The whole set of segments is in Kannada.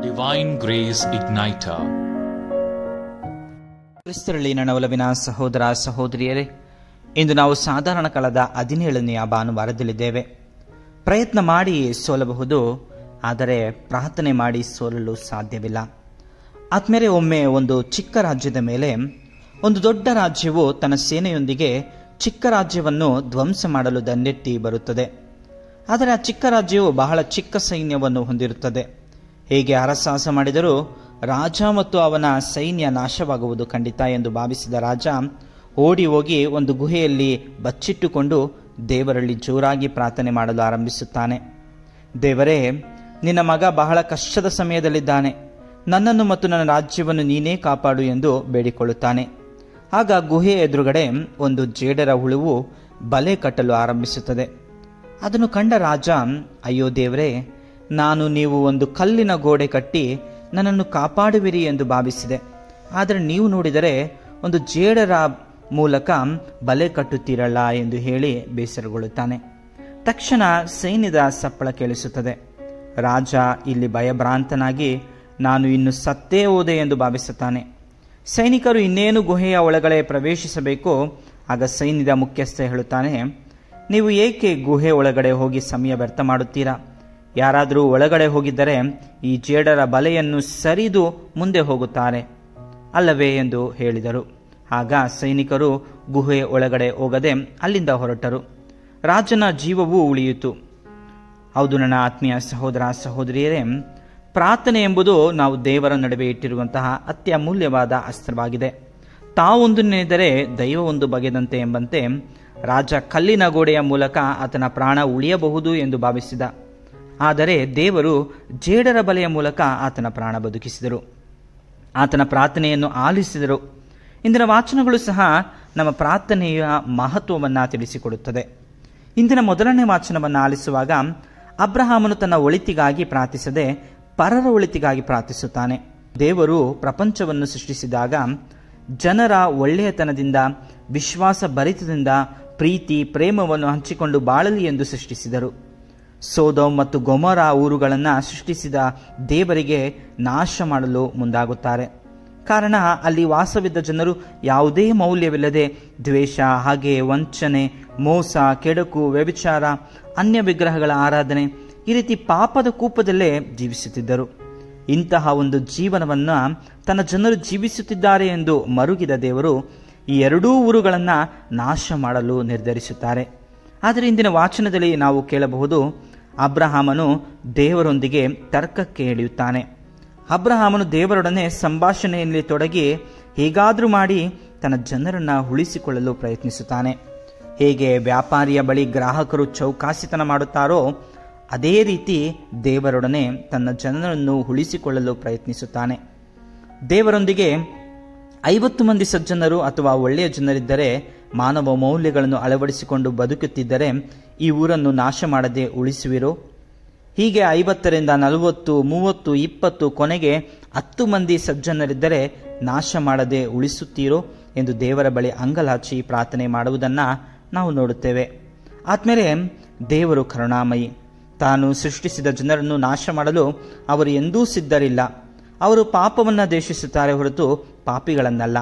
Divine Grace Igniter. ಕ್ರಿಸ್ತರಲ್ಲಿ ನನ್ನ ಒಲವಿನ ಸಹೋದರ ಸಹೋದರಿಯರೇ, ಇಂದು ನಾವು ಸಾಧಾರಣ ಕಾಲದ 17ನೆಯ ಭಾನುವಾರದಲ್ಲಿದ್ದೇವೆ. ಪ್ರಯತ್ನ ಮಾಡಿ ಸೋಲಬಹುದು, ಆದರೆ ಪ್ರಾರ್ಥನೆ ಮಾಡಿ ಸೋಲಲು ಸಾಧ್ಯವಿಲ್ಲ. ಆದ್ಮೇಲೆ ಒಮ್ಮೆ ಒಂದು ಚಿಕ್ಕ ರಾಜ್ಯದ ಮೇಲೆ ಒಂದು ದೊಡ್ಡ ರಾಜ್ಯವು ತನ್ನ ಸೇನೆಯೊಂದಿಗೆ ಚಿಕ್ಕ ರಾಜ್ಯವನ್ನು ಧ್ವಂಸ ಮಾಡಲು ದಂಡೆತ್ತಿ ಬರುತ್ತದೆ. ಆದರೆ ಆ ಚಿಕ್ಕ ರಾಜ್ಯವು ಬಹಳ ಚಿಕ್ಕ ಸೈನ್ಯವನ್ನು ಹೊಂದಿರುತ್ತದೆ. ಹೇಗೆ ಹರಸಾಹಸ ಮಾಡಿದರೂ ರಾಜ ಮತ್ತು ಅವನ ಸೈನ್ಯ ನಾಶವಾಗುವುದು ಖಂಡಿತ ಎಂದು ಭಾವಿಸಿದ ರಾಜ ಓಡಿ ಹೋಗಿ ಒಂದು ಗುಹೆಯಲ್ಲಿ ಬಚ್ಚಿಟ್ಟುಕೊಂಡು ದೇವರಲ್ಲಿ ಜೋರಾಗಿ ಪ್ರಾರ್ಥನೆ ಮಾಡಲು ಆರಂಭಿಸುತ್ತಾನೆ. ದೇವರೇ, ನಿನ್ನ ಮಗ ಬಹಳ ಕಷ್ಟದ ಸಮಯದಲ್ಲಿದ್ದಾನೆ, ನನ್ನನ್ನು ಮತ್ತು ನನ್ನ ರಾಜ್ಯವನ್ನು ನೀನೇ ಕಾಪಾಡು ಎಂದು ಬೇಡಿಕೊಳ್ಳುತ್ತಾನೆ. ಆಗ ಗುಹೆಯ ಎದುರುಗಡೆ ಒಂದು ಜೇಡರ ಹುಳುವು ಬಲೆ ಕಟ್ಟಲು ಆರಂಭಿಸುತ್ತದೆ. ಅದನ್ನು ಕಂಡ ರಾಜ, ಅಯ್ಯೋ ದೇವರೇ, ನೀವು ಒಂದು ಕಲ್ಲಿನ ಗೋಡೆ ಕಟ್ಟಿ ನನ್ನನ್ನು ಕಾಪಾಡುವಿರಿ ಎಂದು ಭಾವಿಸಿದೆ. ಆದರೆ ನೀವು ನೋಡಿದರೆ ಒಂದು ಜೇಡರ ಮೂಲಕ ಬಲೆ ಕಟ್ಟುತ್ತೀರಲ್ಲ ಎಂದು ಹೇಳಿ ಬೇಸರಗೊಳ್ಳುತ್ತಾನೆ. ತಕ್ಷಣ ಸೈನ್ಯದ ಸಪ್ಪಳ ಕೇಳಿಸುತ್ತದೆ. ರಾಜ ಇಲ್ಲಿ ಭಯಭ್ರಾಂತನಾಗಿ ನಾನು ಇನ್ನು ಸತ್ತೇ ಹೋದೆ ಎಂದು ಭಾವಿಸುತ್ತಾನೆ. ಸೈನಿಕರು ಇನ್ನೇನು ಗುಹೆಯ ಒಳಗಡೆ ಪ್ರವೇಶಿಸಬೇಕು. ಆಗ ಸೈನ್ಯದ ಮುಖ್ಯಸ್ಥ ಹೇಳುತ್ತಾನೆ, ನೀವು ಏಕೆ ಗುಹೆ ಒಳಗಡೆ ಹೋಗಿ ಸಮಯ ವ್ಯರ್ಥ ಮಾಡುತ್ತೀರಾ? ಯಾರಾದರೂ ಒಳಗಡೆ ಹೋಗಿದ್ದರೆ ಈ ಜೇಡರ ಬಲೆಯನ್ನು ಸರಿದು ಮುಂದೆ ಹೋಗುತ್ತಾರೆ ಅಲ್ಲವೇ ಎಂದು ಹೇಳಿದರು. ಆಗ ಸೈನಿಕರು ಗುಹೆ ಒಳಗಡೆ ಹೋಗದೆ ಅಲ್ಲಿಂದ ಹೊರಟರು. ರಾಜನ ಜೀವವೂ ಉಳಿಯಿತು. ಹೌದು ನನ್ನ ಆತ್ಮೀಯ ಸಹೋದರ ಸಹೋದರಿಯರೇ, ಪ್ರಾರ್ಥನೆ ಎಂಬುದು ನಾವು ದೇವರ ನಡುವೆ ಇಟ್ಟಿರುವಂತಹ ಅತ್ಯಮೂಲ್ಯವಾದ ಅಸ್ತ್ರವಾಗಿದೆ. ತಾವೊಂದು ನೆನೆದರೆ ದೈವವೊಂದು ಬಗೆದಂತೆ ಎಂಬಂತೆ ರಾಜ ಕಲ್ಲಿನ ಗೋಡೆಯ ಮೂಲಕ ಆತನ ಪ್ರಾಣ ಉಳಿಯಬಹುದು ಎಂದು ಭಾವಿಸಿದ. ಆದರೆ ದೇವರು ಜೇಡರ ಬಲೆಯ ಮೂಲಕ ಆತನ ಪ್ರಾಣ ಬದುಕಿಸಿದರು, ಆತನ ಪ್ರಾರ್ಥನೆಯನ್ನು ಆಲಿಸಿದರು. ಇಂದಿನ ವಾಚನಗಳು ಸಹ ನಮ್ಮ ಪ್ರಾರ್ಥನೆಯ ಮಹತ್ವವನ್ನು ತಿಳಿಸಿಕೊಡುತ್ತದೆ. ಇಂದಿನ ಮೊದಲನೇ ವಾಚನವನ್ನು ಆಲಿಸುವಾಗ ಅಬ್ರಹಾಮನು ತನ್ನ ಒಳಿತಿಗಾಗಿ ಪ್ರಾರ್ಥಿಸದೆ ಪರರ ಒಳಿತಿಗಾಗಿ ಪ್ರಾರ್ಥಿಸುತ್ತಾನೆ. ದೇವರು ಪ್ರಪಂಚವನ್ನು ಸೃಷ್ಟಿಸಿದಾಗ ಜನರ ಒಳ್ಳೆಯತನದಿಂದ, ವಿಶ್ವಾಸ ಭರಿತದಿಂದ ಪ್ರೀತಿ ಪ್ರೇಮವನ್ನು ಹಂಚಿಕೊಂಡು ಬಾಳಲಿ ಎಂದು ಸೃಷ್ಟಿಸಿದರು. ಸೋದೋಮ್ ಮತ್ತು ಗೊಮೋರ ಊರುಗಳನ್ನು ಸೃಷ್ಟಿಸಿದ ದೇವರಿಗೆ ನಾಶ ಮಾಡಲು ಮುಂದಾಗುತ್ತಾರೆ. ಕಾರಣ ಅಲ್ಲಿ ವಾಸವಿದ್ದ ಜನರು ಯಾವುದೇ ಮೌಲ್ಯವಿಲ್ಲದೆ ದ್ವೇಷ, ಹಾಗೆ ವಂಚನೆ, ಮೋಸ, ಕೆಡುಕು, ವ್ಯಭಿಚಾರ, ಅನ್ಯ ವಿಗ್ರಹಗಳ ಆರಾಧನೆ, ಈ ರೀತಿ ಪಾಪದ ಕೂಪದಲ್ಲೇ ಜೀವಿಸುತ್ತಿದ್ದರು. ಇಂತಹ ಒಂದು ಜೀವನವನ್ನು ತನ್ನ ಜನರು ಜೀವಿಸುತ್ತಿದ್ದಾರೆ ಎಂದು ಮರುಗಿದ ದೇವರು ಈ ಎರಡೂ ಊರುಗಳನ್ನು ನಾಶ ಮಾಡಲು ನಿರ್ಧರಿಸುತ್ತಾರೆ. ಆದರೆ ಇಂದಿನ ವಾಚನದಲ್ಲಿ ನಾವು ಕೇಳಬಹುದು, ಅಬ್ರಹಾಮನು ದೇವರೊಂದಿಗೆ ತರ್ಕಕ್ಕೆ ಇಳಿಯುತ್ತಾನೆ. ಅಬ್ರಹಾಮನು ದೇವರೊಡನೆ ಸಂಭಾಷಣೆಯಲ್ಲಿ ತೊಡಗಿ ಹೇಗಾದರೂ ಮಾಡಿ ತನ್ನ ಜನರನ್ನು ಉಳಿಸಿಕೊಳ್ಳಲು ಪ್ರಯತ್ನಿಸುತ್ತಾನೆ. ಹೇಗೆ ವ್ಯಾಪಾರಿಯ ಬಳಿ ಗ್ರಾಹಕರು ಚೌಕಾಸಿತನ ಮಾಡುತ್ತಾರೋ ಅದೇ ರೀತಿ ದೇವರೊಡನೆ ತನ್ನ ಜನರನ್ನು ಉಳಿಸಿಕೊಳ್ಳಲು ಪ್ರಯತ್ನಿಸುತ್ತಾನೆ. ದೇವರೊಂದಿಗೆ 50 ಮಂದಿ ಸಜ್ಜನರು ಅಥವಾ ಒಳ್ಳೆಯ ಜನರಿದ್ದರೆ, ಮಾನವ ಮೌಲ್ಯಗಳನ್ನು ಅಳವಡಿಸಿಕೊಂಡು ಬದುಕುತ್ತಿದ್ದರೆ ಈ ಊರನ್ನು ನಾಶ ಮಾಡದೆ ಉಳಿಸುವಿರೋ? ಹೀಗೆ 50ರಿಂದ 40, 30, 20, ಕೊನೆಗೆ 10 ಮಂದಿ ಸಜ್ಜನರಿದ್ದರೆ ನಾಶ ಮಾಡದೆ ಉಳಿಸುತ್ತೀರೋ ಎಂದು ದೇವರ ಬಳಿ ಅಂಗಲಾಚಿ ಪ್ರಾರ್ಥನೆ ಮಾಡುವುದನ್ನು ನಾವು ನೋಡುತ್ತೇವೆ. ಆದ್ಮೇಲೆ ದೇವರು ಕರುಣಾಮಯಿ. ತಾನು ಸೃಷ್ಟಿಸಿದ ಜನರನ್ನು ನಾಶ ಮಾಡಲು ಅವರು ಎಂದೂ ಸಿದ್ಧರಿಲ್ಲ. ಅವರು ಪಾಪವನ್ನು ದ್ವೇಷಿಸುತ್ತಾರೆ ಹೊರತು ಪಾಪಿಗಳನ್ನಲ್ಲ.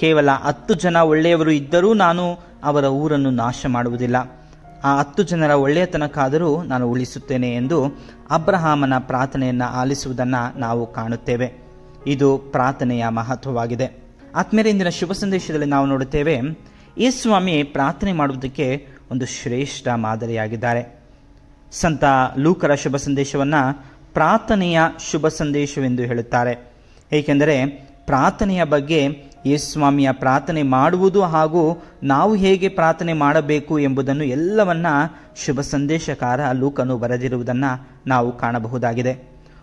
ಕೇವಲ 10 ಜನ ಒಳ್ಳೆಯವರು ಇದ್ದರೂ ನಾನು ಅವರ ಊರನ್ನು ನಾಶ ಮಾಡುವುದಿಲ್ಲ. ಆ 10 ಜನರ ಒಳ್ಳೆಯತನಕ್ಕಾದರೂ ನಾನು ಉಳಿಸುತ್ತೇನೆ ಎಂದು ಅಬ್ರಹಾಮನ ಪ್ರಾರ್ಥನೆಯನ್ನು ಆಲಿಸುವುದನ್ನು ನಾವು ಕಾಣುತ್ತೇವೆ. ಇದು ಪ್ರಾರ್ಥನೆಯ ಮಹತ್ವವಾಗಿದೆ. ಆದ್ಮೇಲೆ ಇಂದಿನ ಶುಭ ಸಂದೇಶದಲ್ಲಿ ನಾವು ನೋಡುತ್ತೇವೆ, ಯೇಸುಸ್ವಾಮಿ ಪ್ರಾರ್ಥನೆ ಮಾಡುವುದಕ್ಕೆ ಒಂದು ಶ್ರೇಷ್ಠ ಮಾದರಿಯಾಗಿದ್ದಾರೆ. ಸಂತ ಲೂಕರ ಶುಭ ಸಂದೇಶವನ್ನು ಪ್ರಾರ್ಥನೆಯ ಶುಭ ಸಂದೇಶವೆಂದು ಹೇಳುತ್ತಾರೆ. ಏಕೆಂದರೆ ಪ್ರಾರ್ಥನೆಯ ಬಗ್ಗೆ ಯೇಸುಸ್ವಾಮಿಯ ಪ್ರಾರ್ಥನೆ ಮಾಡುವುದು ಹಾಗೂ ನಾವು ಹೇಗೆ ಪ್ರಾರ್ಥನೆ ಮಾಡಬೇಕು ಎಂಬುದನ್ನು ಎಲ್ಲವನ್ನ ಶುಭ ಸಂದೇಶಕಾರ ಲೂಕನು ಬರೆದಿರುವುದನ್ನು ನಾವು ಕಾಣಬಹುದಾಗಿದೆ.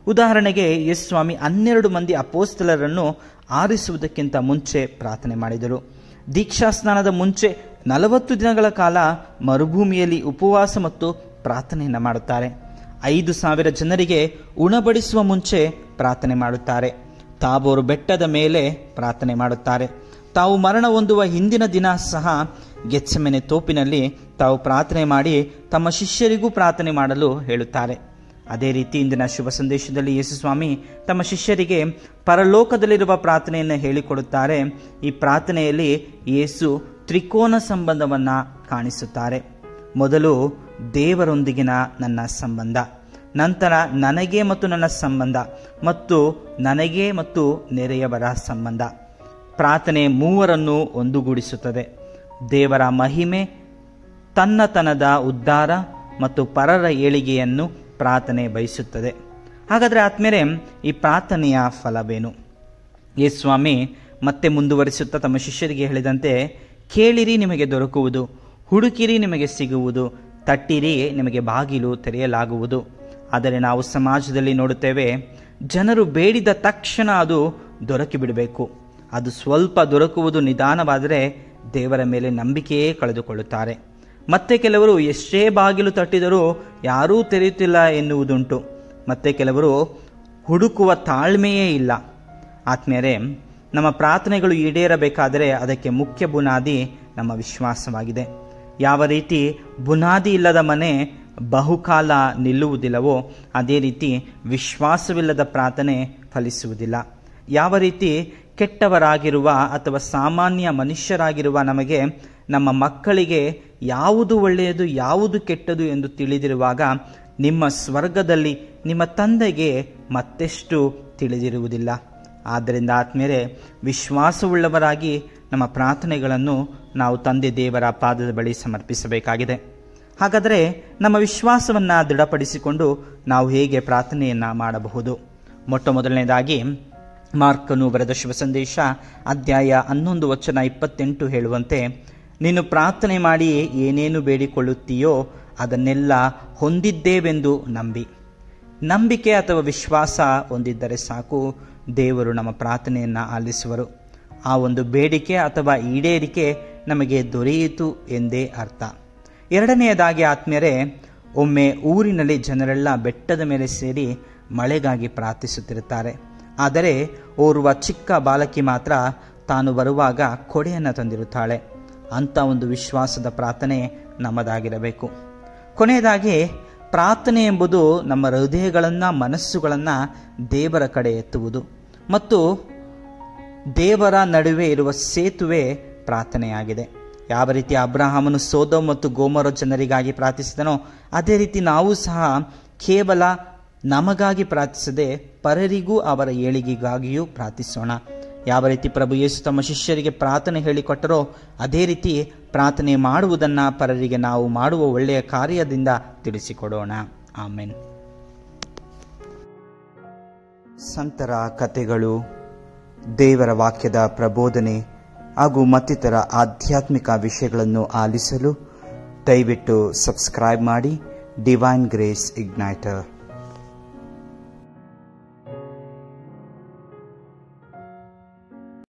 ಉದಾಹರಣೆಗೆ ಯೇಸುಸ್ವಾಮಿ 12 ಮಂದಿ ಅಪೋಸ್ತಲರನ್ನು ಆರಿಸುವುದಕ್ಕಿಂತ ಮುಂಚೆ ಪ್ರಾರ್ಥನೆ ಮಾಡಿದರು. ದೀಕ್ಷಾಸ್ನಾನದ ಮುಂಚೆ 40 ದಿನಗಳ ಕಾಲ ಮರುಭೂಮಿಯಲ್ಲಿ ಉಪವಾಸ ಮತ್ತು ಪ್ರಾರ್ಥನೆಯನ್ನು ಮಾಡುತ್ತಾರೆ. 5,000 ಜನರಿಗೆ ಉಣಬಡಿಸುವ ಮುಂಚೆ ಪ್ರಾರ್ಥನೆ ಮಾಡುತ್ತಾರೆ. ತಾಬೋರು ಬೆಟ್ಟದ ಮೇಲೆ ಪ್ರಾರ್ಥನೆ ಮಾಡುತ್ತಾರೆ. ತಾವು ಮರಣ ಹೊಂದುವ ಹಿಂದಿನ ದಿನ ಸಹ ಗೆತ್ಸೆಮನೆ ತೋಪಿನಲ್ಲಿ ತಾವು ಪ್ರಾರ್ಥನೆ ಮಾಡಿ ತಮ್ಮ ಶಿಷ್ಯರಿಗೂ ಪ್ರಾರ್ಥನೆ ಮಾಡಲು ಹೇಳುತ್ತಾರೆ. ಅದೇ ರೀತಿ ಇಂದಿನ ಶುಭ ಸಂದೇಶದಲ್ಲಿ ಯೇಸು ಸ್ವಾಮಿ ತಮ್ಮ ಶಿಷ್ಯರಿಗೆ ಪರಲೋಕದಲ್ಲಿರುವ ಪ್ರಾರ್ಥನೆಯನ್ನು ಹೇಳಿಕೊಡುತ್ತಾರೆ. ಈ ಪ್ರಾರ್ಥನೆಯಲ್ಲಿ ಯೇಸು ತ್ರಿಕೋನ ಸಂಬಂಧವನ್ನು ಕಾಣಿಸುತ್ತಾರೆ. ಮೊದಲು ದೇವರೊಂದಿಗಿನ ನನ್ನ ಸಂಬಂಧ, ನಂತರ ನನಗೆ ಮತ್ತು ನನ್ನ ಸಂಬಂಧ, ಮತ್ತು ನನಗೆ ಮತ್ತು ನೆರೆಯವರ ಸಂಬಂಧ. ಪ್ರಾರ್ಥನೆ ಮೂವರನ್ನು ಒಂದುಗೂಡಿಸುತ್ತದೆ. ದೇವರ ಮಹಿಮೆ, ತನ್ನತನದ ಉದ್ಧಾರ ಮತ್ತು ಪರರ ಏಳಿಗೆಯನ್ನು ಪ್ರಾರ್ಥನೆ ಬಯಸುತ್ತದೆ. ಹಾಗಾದರೆ ಆದ್ಮೇಲೆ ಈ ಪ್ರಾರ್ಥನೆಯ ಫಲವೇನು? ಯೇಸು ಸ್ವಾಮಿ ಮತ್ತೆ ಮುಂದುವರಿಸುತ್ತಾ ತಮ್ಮ ಶಿಷ್ಯರಿಗೆ ಹೇಳಿದಂತೆ, ಕೇಳಿರಿ ನಿಮಗೆ ದೊರಕುವುದು, ಹುಡುಕಿರಿ ನಿಮಗೆ ಸಿಗುವುದು, ತಟ್ಟಿರಿ ನಿಮಗೆ ಬಾಗಿಲು ತೆರೆಯಲಾಗುವುದು. ಆದರೆ ನಾವು ಸಮಾಜದಲ್ಲಿ ನೋಡುತ್ತೇವೆ, ಜನರು ಬೇಡಿದ ತಕ್ಷಣ ಅದು ದೊರಕಿಬಿಡಬೇಕು. ಅದು ಸ್ವಲ್ಪ ದೊರಕುವುದು ನಿಧಾನವಾದರೆ ದೇವರ ಮೇಲೆ ನಂಬಿಕೆಯೇ ಕಳೆದುಕೊಳ್ಳುತ್ತಾರೆ. ಮತ್ತೆ ಕೆಲವರು ಎಷ್ಟೇ ಬಾಗಿಲು ತಟ್ಟಿದರೂ ಯಾರೂ ತೆರೆಯುತ್ತಿಲ್ಲ ಎನ್ನುವುದುಂಟು. ಮತ್ತೆ ಕೆಲವರು ಹುಡುಕುವ ತಾಳ್ಮೆಯೇ ಇಲ್ಲ. ಆತ್ಮೀಯರೇ, ನಮ್ಮ ಪ್ರಾರ್ಥನೆಗಳು ಈಡೇರಬೇಕಾದರೆ ಅದಕ್ಕೆ ಮುಖ್ಯ ಬುನಾದಿ ನಮ್ಮ ವಿಶ್ವಾಸವಾಗಿದೆ. ಯಾವ ರೀತಿ ಬುನಾದಿ ಇಲ್ಲದ ಮನೆ ಬಹುಕಾಲ ನಿಲ್ಲುವುದಿಲ್ಲವೋ ಅದೇ ರೀತಿ ವಿಶ್ವಾಸವಿಲ್ಲದ ಪ್ರಾರ್ಥನೆ ಫಲಿಸುವುದಿಲ್ಲ. ಯಾವ ರೀತಿ ಕೆಟ್ಟವರಾಗಿರುವ ಅಥವಾ ಸಾಮಾನ್ಯ ಮನುಷ್ಯರಾಗಿರುವ ನಮಗೆ ನಮ್ಮ ಮಕ್ಕಳಿಗೆ ಯಾವುದು ಒಳ್ಳೆಯದು ಯಾವುದು ಕೆಟ್ಟದು ಎಂದು ತಿಳಿದಿರುವಾಗ ನಿಮ್ಮ ಸ್ವರ್ಗದಲ್ಲಿ ನಿಮ್ಮ ತಂದೆಗೆ ಮತ್ತೆಷ್ಟು ತಿಳಿದಿರುವುದಿಲ್ಲ. ಆದ್ದರಿಂದ ಆದ್ಮೇಲೆ ವಿಶ್ವಾಸವುಳ್ಳವರಾಗಿ ನಮ್ಮ ಪ್ರಾರ್ಥನೆಗಳನ್ನು ನಾವು ತಂದೆ ದೇವರ ಪಾದದ ಬಳಿ ಸಮರ್ಪಿಸಬೇಕಾಗಿದೆ. ಹಾಗಾದರೆ ನಮ್ಮ ವಿಶ್ವಾಸವನ್ನು ದೃಢಪಡಿಸಿಕೊಂಡು ನಾವು ಹೇಗೆ ಪ್ರಾರ್ಥನೆಯನ್ನು ಮಾಡಬಹುದು? ಮೊಟ್ಟ ಮೊದಲನೇದಾಗಿ ಮಾರ್ಕನು ಬರೆದ ಶುಭ ಸಂದೇಶ ಅಧ್ಯಾಯ 11 ವಚನ 28 ಹೇಳುವಂತೆ, ನೀನು ಪ್ರಾರ್ಥನೆ ಮಾಡಿ ಏನೇನು ಬೇಡಿಕೊಳ್ಳುತ್ತೀಯೋ ಅದನ್ನೆಲ್ಲ ಹೊಂದಿದ್ದೇವೆಂದು ನಂಬಿ. ನಂಬಿಕೆ ಅಥವಾ ವಿಶ್ವಾಸ ಹೊಂದಿದ್ದರೆ ಸಾಕು, ದೇವರು ನಮ್ಮ ಪ್ರಾರ್ಥನೆಯನ್ನು ಆಲಿಸುವರು. ಆ ಒಂದು ಬೇಡಿಕೆ ಅಥವಾ ಈಡೇರಿಕೆ ನಮಗೆ ದೊರೆಯಿತು ಎಂದೇ ಅರ್ಥ. ಎರಡನೆಯದಾಗಿ ಆತ್ಮೀಯರೇ, ಒಮ್ಮೆ ಊರಿನಲ್ಲಿ ಜನರೆಲ್ಲ ಬೆಟ್ಟದ ಮೇಲೆ ಸೇರಿ ಮಳೆಗಾಗಿ ಪ್ರಾರ್ಥಿಸುತ್ತಿರುತ್ತಾರೆ. ಆದರೆ ಓರ್ವ ಚಿಕ್ಕ ಬಾಲಕಿ ಮಾತ್ರ ತಾನು ಬರುವಾಗ ಕೊಡೆಯನ್ನು ತಂದಿರುತ್ತಾಳೆ. ಅಂಥ ಒಂದು ವಿಶ್ವಾಸದ ಪ್ರಾರ್ಥನೆ ನಮ್ಮದಾಗಿರಬೇಕು. ಕೊನೆಯದಾಗಿ ಪ್ರಾರ್ಥನೆ ಎಂಬುದು ನಮ್ಮ ಹೃದಯಗಳನ್ನು ಮನಸ್ಸುಗಳನ್ನು ದೇವರ ಕಡೆ ಎತ್ತುವುದು ಮತ್ತು ದೇವರ ನಡುವೆ ಇರುವ ಸೇತುವೆ ಪ್ರಾರ್ಥನೆಯಾಗಿದೆ. ಯಾವ ರೀತಿ ಅಬ್ರಹಾಮನು ಸೋದೋಮ್ ಮತ್ತು ಗೋಮರ ಜನರಿಗಾಗಿ ಪ್ರಾರ್ಥಿಸಿದನೋ ಅದೇ ರೀತಿ ನಾವು ಸಹ ಕೇವಲ ನಮಗಾಗಿ ಪ್ರಾರ್ಥಿಸದೆ ಪರರಿಗೂ ಅವರ ಏಳಿಗೆಗಾಗಿಯೂ ಪ್ರಾರ್ಥಿಸೋಣ. ಯಾವ ರೀತಿ ಪ್ರಭು ಯೇಸು ತಮ್ಮ ಶಿಷ್ಯರಿಗೆ ಪ್ರಾರ್ಥನೆ ಹೇಳಿಕೊಟ್ಟರೋ ಅದೇ ರೀತಿ ಪ್ರಾರ್ಥನೆ ಮಾಡುವುದನ್ನು ಪರರಿಗೆ ನಾವು ಮಾಡುವ ಒಳ್ಳೆಯ ಕಾರ್ಯದಿಂದ ತಿಳಿಸಿಕೊಡೋಣ. ಆಮೆನ್. ಸಂತರ ಕಥೆಗಳು, ದೇವರ ವಾಕ್ಯದ ಪ್ರಬೋಧನೆ ಹಾಗೂ ಮತ್ತಿತರ ಆಧ್ಯಾತ್ಮಿಕ ವಿಷಯಗಳನ್ನು ಆಲಿಸಲು ದಯವಿಟ್ಟು ಸಬ್ಸ್ಕ್ರೈಬ್ ಮಾಡಿ ಡಿವೈನ್ ಗ್ರೇಸ್ ಇಗ್ನೈಟರ್.